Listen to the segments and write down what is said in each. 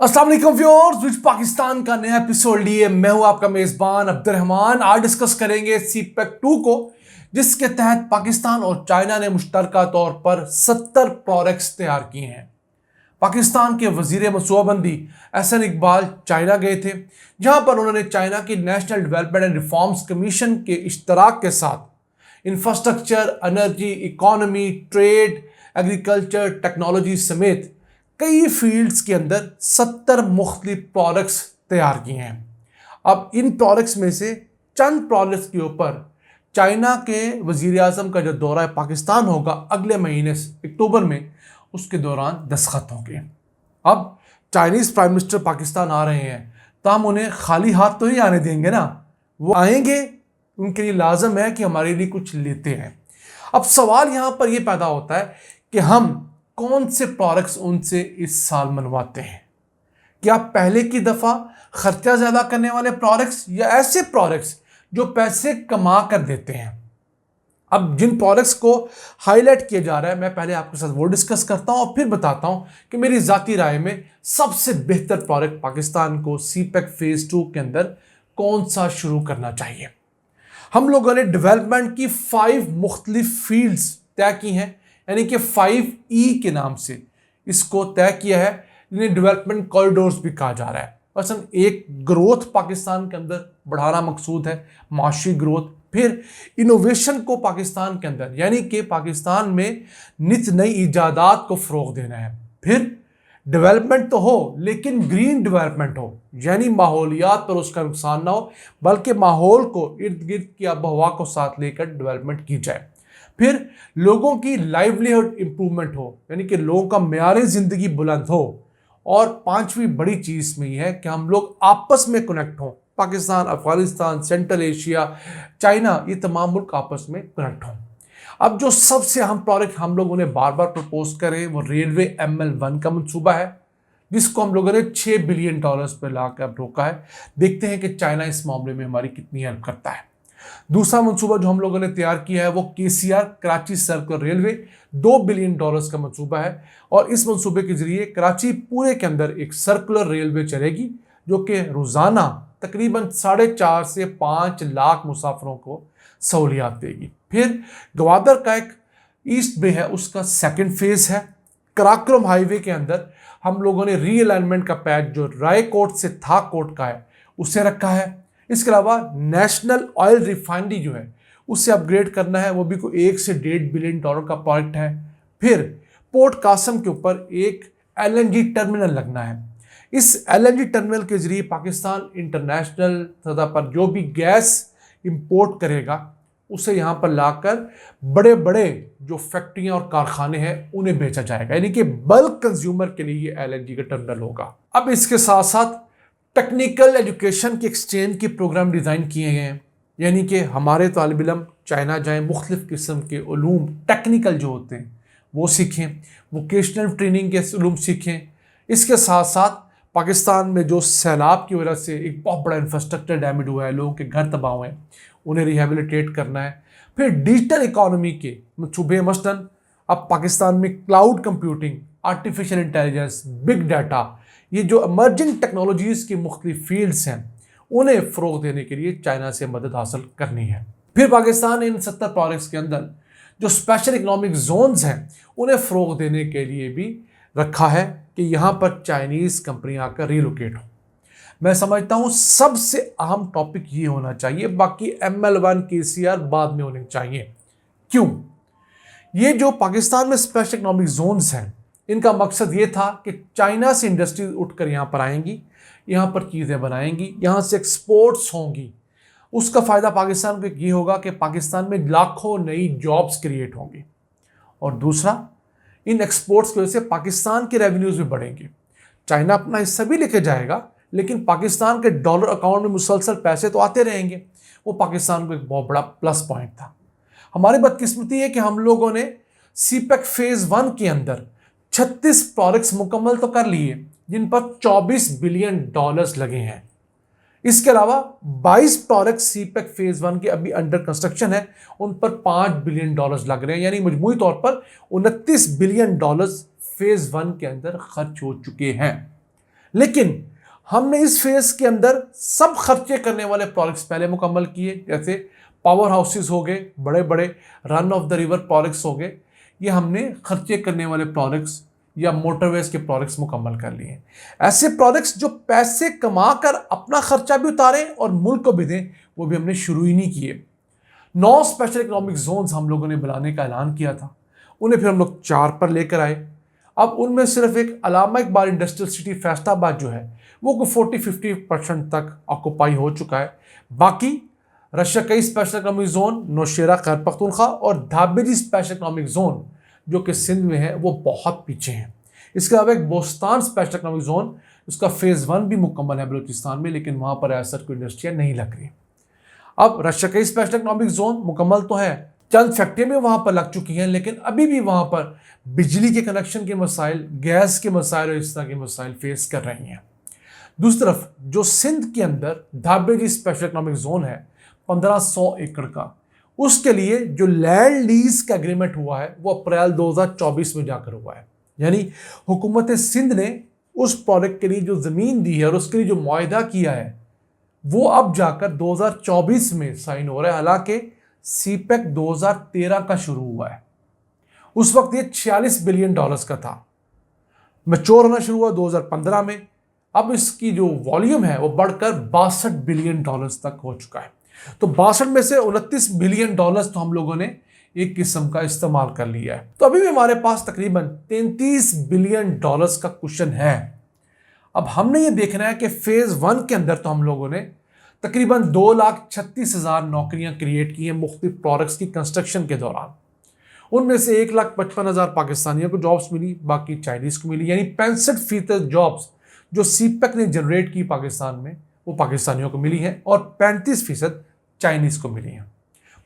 अस्सलाम वालेकुम व्यूअर्स, विच पाकिस्तान का नया एपिसोड लिए मैं हूं आपका मेजबान अब्दुर्रहमान। आज डिस्कस करेंगे सीपेक 2 को, जिसके तहत पाकिस्तान और चाइना ने मुश्तरका तौर पर 70 प्रोडक्ट्स तैयार किए हैं। पाकिस्तान के वजीर मनसूबाबंदी एहसन इकबाल चाइना गए थे, जहां पर उन्होंने चाइना की national development and reforms commission के इश्तराक के साथ infrastructure, energy, economy, trade, agriculture, technology समेत कई फील्ड्स के अंदर 70 मुख्तलिफ प्रोडक्ट्स तैयार किए हैं। अब इन प्रोडक्ट्स में से चंद प्रोडक्ट्स के ऊपर चाइना के वजीर आजम का जो दौरा पाकिस्तान होगा अगले महीने अक्टूबर में, उसके दौरान दस्तखत होंगे। अब चाइनीज़ प्राइम मिनिस्टर पाकिस्तान आ रहे हैं, तो हम उन्हें खाली हाथ तो नहीं आने देंगे ना। वो आएंगे, उनके लिए लाजम है कि हमारे लिए कुछ लेते हैं। अब सवाल यहाँ पर यह पैदा होता है कि हम कौन से प्रोडक्ट्स उनसे इस साल मनवाते हैं। क्या पहले की दफ़ा खर्चा ज़्यादा करने वाले प्रोडक्ट्स, या ऐसे प्रोडक्ट्स जो पैसे कमा कर देते हैं। अब जिन प्रोडक्ट्स को हाईलाइट किया जा रहा है, मैं पहले आपके साथ वो डिस्कस करता हूं और फिर बताता हूं कि मेरी ज़ाती राय में सबसे बेहतर प्रोडक्ट पाकिस्तान को सीपेक फेज़ 2 के अंदर कौन सा शुरू करना चाहिए। हम लोगों ने डेवलपमेंट की 5 मुख्तलिफ फील्ड्स तय की हैं, यानी कि 5E के नाम से इसको तय किया है, जिन्हें डेवलपमेंट कॉरिडोर्स भी कहा जा रहा है। मसलन एक, ग्रोथ पाकिस्तान के अंदर बढ़ाना मकसूद है, माशी ग्रोथ। फिर इनोवेशन को पाकिस्तान के अंदर, यानी कि पाकिस्तान में नित नई इजादात को फ़रोग़ देना है। फिर डेवलपमेंट तो हो, लेकिन ग्रीन डेवलपमेंट हो, यानी माहौलियात पर उसका नुकसान ना हो, बल्कि माहौल को, इर्द गिर्द की आब हवा को साथ लेकर डेवलपमेंट की जाए। फिर लोगों की लाइवलीहुड इंप्रूवमेंट हो, यानी कि लोगों का मेयार ज़िंदगी बुलंद हो। और 5वीं बड़ी चीज़ में यह है कि हम लोग आपस में कनेक्ट हों। Pakistan, Afghanistan, central Asia, China, ये तमाम मुल्क आपस में कनेक्ट हों। अब जो सबसे अहम प्रोडक्ट हम लोग उन्हें बार बार प्रपोज करें, वो रेलवे ML1 का मंसूबा है, जिसको हम लोगों ने $6 बिलियन पर लाकर रोका है। देखते हैं कि चाइना इस मामले में हमारी कितनी हेल्प करता है। दूसरा मंसूबा जो हम लोगों ने तैयार किया है वो KCR Karachi circular railway, $2 billion का मंसूबा है। और इस मंसूबे के जरिए कराची पूरे के अंदर एक सर्कुलर रेलवे चलेगी, जो कि रोज़ाना तकरीबन 4.5 से 5 लाख मुसाफिरों को सहूलियात देगी। फिर गवादर का एक ईस्ट बे है, उसका सेकंड फेज़ है। कराक्रम हाईवे के अंदर हम लोगों ने रीअलाइनमेंट का पैच जो रायकोट से थाकोट का है, उसे रखा है। इसके अलावा नेशनल ऑयल रिफाइनरी जो है, उसे अपग्रेड करना है, वो भी कोई 1 से $1.5 बिलियन का प्रोजेक्ट है। फिर पोर्ट कासम के ऊपर एक LNG टर्मिनल लगना है। इस LNG टर्मिनल के जरिए पाकिस्तान इंटरनेशनल सतह पर जो भी गैस इंपोर्ट करेगा, उसे यहाँ पर लाकर बड़े बड़े जो फैक्ट्रियाँ और कारखाने हैं उन्हें बेचा जाएगा, यानी कि बल्क कंज्यूमर के लिए ये LNG का टर्मिनल होगा। अब इसके साथ साथ टेक्निकल एजुकेशन के एक्सचेंज के प्रोग्राम डिज़ाइन किए गए हैं, यानी कि हमारे तालिब इल्म चाइना जाएँ, मुख्तलिफ़ किस्म के उलूम टेक्निकल जो होते हैं वो सीखें, वोकेशनल ट्रेनिंग के उलूम सीखें। इसके साथ साथ पाकिस्तान में जो सैलाब की वजह से एक बहुत बड़ा इंफ्रास्ट्रक्चर डैमेज हुआ है, लोगों के घर तबाह हुए हैं, उन्हें रिहेबिलिटेट करना है। फिर डिजिटल इकोनॉमी के मंसूबे, मसलन अब पाकिस्तान में cloud computing, artificial intelligence, big data, ये जो इमर्जिंग टेक्नोलॉजीज़ की मुख्तलिफ फील्ड्स हैं, उन्हें फ़रोग़ देने के लिए चाइना से मदद हासिल करनी है। फिर पाकिस्तान ने इन 70 प्रोजेक्ट्स के अंदर जो स्पेशल इकनॉमिक जोन्स हैं, उन्हें फ़रोग़ देने के लिए भी रखा है कि यहाँ पर चाइनीज़ कंपनियाँ आकर रिलोकेट हो। मैं समझता हूँ सबसे अहम टॉपिक ये होना चाहिए, बाकी ML1 KCR बाद में होने चाहिए। क्यों? ये जो पाकिस्तान में स्पेशल इकनॉमिक जोन्स हैं, इनका मकसद ये था कि चाइना से इंडस्ट्रीज उठकर यहाँ पर आएंगी, यहाँ पर चीज़ें बनाएंगी, यहाँ से एक्सपोर्ट्स होंगी। उसका फ़ायदा पाकिस्तान को ये होगा कि पाकिस्तान में लाखों नई जॉब्स क्रिएट होंगी। और दूसरा, इन एक्सपोर्ट्स की वजह से पाकिस्तान के रेवेन्यूज़ भी बढ़ेंगे। चाइना अपना हिस्सा भी लेके जाएगा, लेकिन पाकिस्तान के डॉलर अकाउंट में मुसलसल पैसे तो आते रहेंगे। वो पाकिस्तान को एक बहुत बड़ा प्लस पॉइंट था। हमारी बदकिस्मती है कि हम लोगों ने सीपेक फेज़ 1 के अंदर 36 प्रोजेक्ट्स मुकम्मल तो कर लिए, जिन पर $24 बिलियन लगे हैं। इसके अलावा 22 प्रोजेक्ट्स सीपेक फेज़ 1 के अभी अंडर कंस्ट्रक्शन है, उन पर $5 बिलियन लग रहे हैं, यानी मजमूई तौर पर $29 बिलियन फेज़ 1 के अंदर खर्च हो चुके हैं। लेकिन हमने इस फेज के अंदर सब खर्चे करने वाले प्रोजेक्ट्स पहले मुकम्मल किए, जैसे पावर हाउसेस हो गए, बड़े बड़े run of the river projects हो गए, ये हमने खर्चे करने वाले प्रोजेक्ट्स या मोटरवेज के प्रोजेक्ट्स मुकम्मल कर लिए। ऐसे प्रोजेक्ट्स जो पैसे कमा कर अपना खर्चा भी उतारें और मुल्क को भी दें, वो भी हमने शुरू ही नहीं किए। 9 स्पेशल इकोनॉमिक जोन्स हम लोगों ने बनाने का ऐलान किया था, उन्हें फिर हम लोग 4 पर लेकर आए। अब उनमें सिर्फ एक अलामा इकबाल इंडस्ट्रियल सिटी फैसलाबाद जो है वो 40-50% तक ऑक्यूपाई हो चुका है। बाकी Russia special economic zone, Nowshera Khyber Pakhtunkhwa और धाबेजी स्पेशल इकोनॉमिक जोन जो कि सिंध में है वो बहुत पीछे हैं। इसके अलावा एक बोस्तान स्पेशल इकोनॉमिक जोन, उसका फेज़ 1 भी मुकम्मल है बलूचिस्तान में, लेकिन वहाँ पर ऐसा कोई इंडस्ट्रियाँ नहीं लग रही। अब रशिया स्पेशल इकोनॉमिक जोन मुकम्मल तो है, चंद फैक्ट्रियाँ भी वहाँ पर लग चुकी हैं, लेकिन अभी भी वहाँ पर बिजली के कनेक्शन के मसाइल, गैस के मसाइल और इस तरह के मसाइल फेस कर रही हैं। दूसरी तरफ जो सिंध के अंदर धाबेजी स्पेशल इकोनॉमिक जोन है 1500 एकड़ का, उसके लिए जो लैंड लीज का एग्रीमेंट हुआ है वो अप्रैल 2024 में जाकर हुआ है। यानी हुकूमत सिंध ने उस प्रोजेक्ट के लिए जो ज़मीन दी है और उसके लिए जो मुआहदा किया है वो अब जाकर 2024 में साइन हो रहा है। हालांकि सीपेक 2013 का शुरू हुआ है, उस वक्त ये $46 बिलियन का था। मैच्योर होना शुरू हुआ 2015 में। अब इसकी जो वॉल्यूम है वो बढ़कर $62 बिलियन तक हो चुका है। तो 62 में से $29 बिलियन तो हम लोगों ने एक किस्म का इस्तेमाल कर लिया है। तो अभी भी हमारे पास तकरीबन $33 बिलियन का कुशन है। अब हमने ये देखना है कि फेज 1 के अंदर तो हम लोगों ने तकरीबन 2,36,000 नौकरियां क्रिएट की हैं मुख्तलिफ प्रोडक्ट्स की कंस्ट्रक्शन के दौरान। उनमें से 1,55,000 पाकिस्तानियों को जॉब्स मिली, बाकी चाइनीज को मिली। यानी 65% जॉब्स जो सीपेक ने जनरेट की पाकिस्तान में वो पाकिस्तानियों को मिली हैं और 35% चाइनीज को मिली हैं।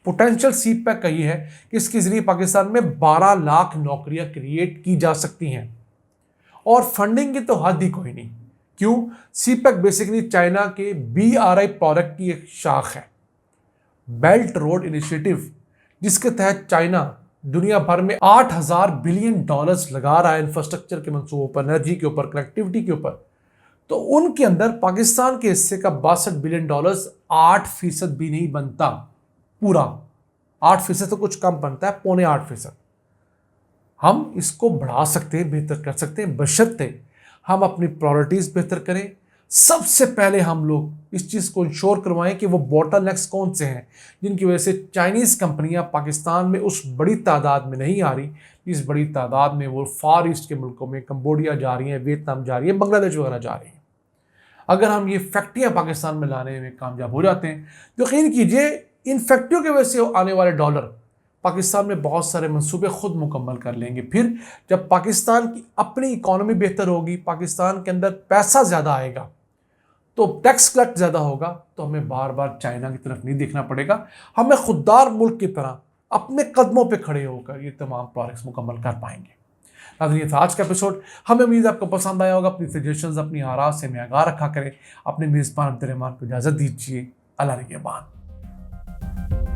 पोटेंशियल सीपेक का ये है कि इसके जरिए पाकिस्तान में 12 लाख नौकरियां क्रिएट की जा सकती हैं और फंडिंग की तो हद ही कोई नहीं। क्यों? सीपेक बेसिकली चाइना के BRI प्रोडक्ट की एक शाख है, बेल्ट रोड इनिशिएटिव, जिसके तहत चाइना दुनिया भर में $8,000 बिलियन लगा रहा है इंफ्रास्ट्रक्चर के मंसूबों पर, एनर्जी के ऊपर, कनेक्टिविटी के ऊपर। तो उनके अंदर पाकिस्तान के हिस्से का $62 बिलियन 8% भी नहीं बनता। पूरा 8% तो कुछ कम बनता है, 7.25%। हम इसको बढ़ा सकते हैं, बेहतर कर सकते हैं, बशर्ते हम अपनी प्रायोरिटीज बेहतर करें। सबसे पहले हम लोग इस चीज़ को इंश्योर करवाएं कि वो बॉटलनेक्स कौन से हैं जिनकी वजह से चाइनीज़ कंपनियां पाकिस्तान में उस बड़ी तादाद में नहीं आ रही, इस बड़ी तादाद में वो फार ईस्ट के मुल्कों में, कंबोडिया जा रही हैं, वियतनाम जा रही है, बांग्लादेश वगैरह जा रही हैं। अगर हम ये फैक्ट्रियाँ पाकिस्तान में लाने में कामयाब हो जाते हैं तो यकीन कीजिए इन फैक्ट्रियों की वजह से आने वाले डॉलर पाकिस्तान में बहुत सारे मंसूबे खुद मुकम्मल कर लेंगे। फिर जब पाकिस्तान की अपनी इकॉनमी बेहतर होगी, पाकिस्तान के अंदर पैसा ज़्यादा आएगा, तो टैक्स कलेक्ट ज़्यादा होगा, तो हमें बार बार चाइना की तरफ नहीं देखना पड़ेगा। हमें खुददार मुल्क की तरह अपने कदमों पे खड़े होकर ये तमाम प्रोजेक्ट्स मुकम्मल कर पाएंगे। नाज़रीन, ये था आज का एपिसोड। हमें उम्मीद है आपको पसंद आया होगा। अपनी सजेशंस, अपनी आराज़ से हमें आगाह रखा करें। अपने मेज़बान अब्दुल रहमान को इजाज़त दीजिए। अल्लाह निगहबान।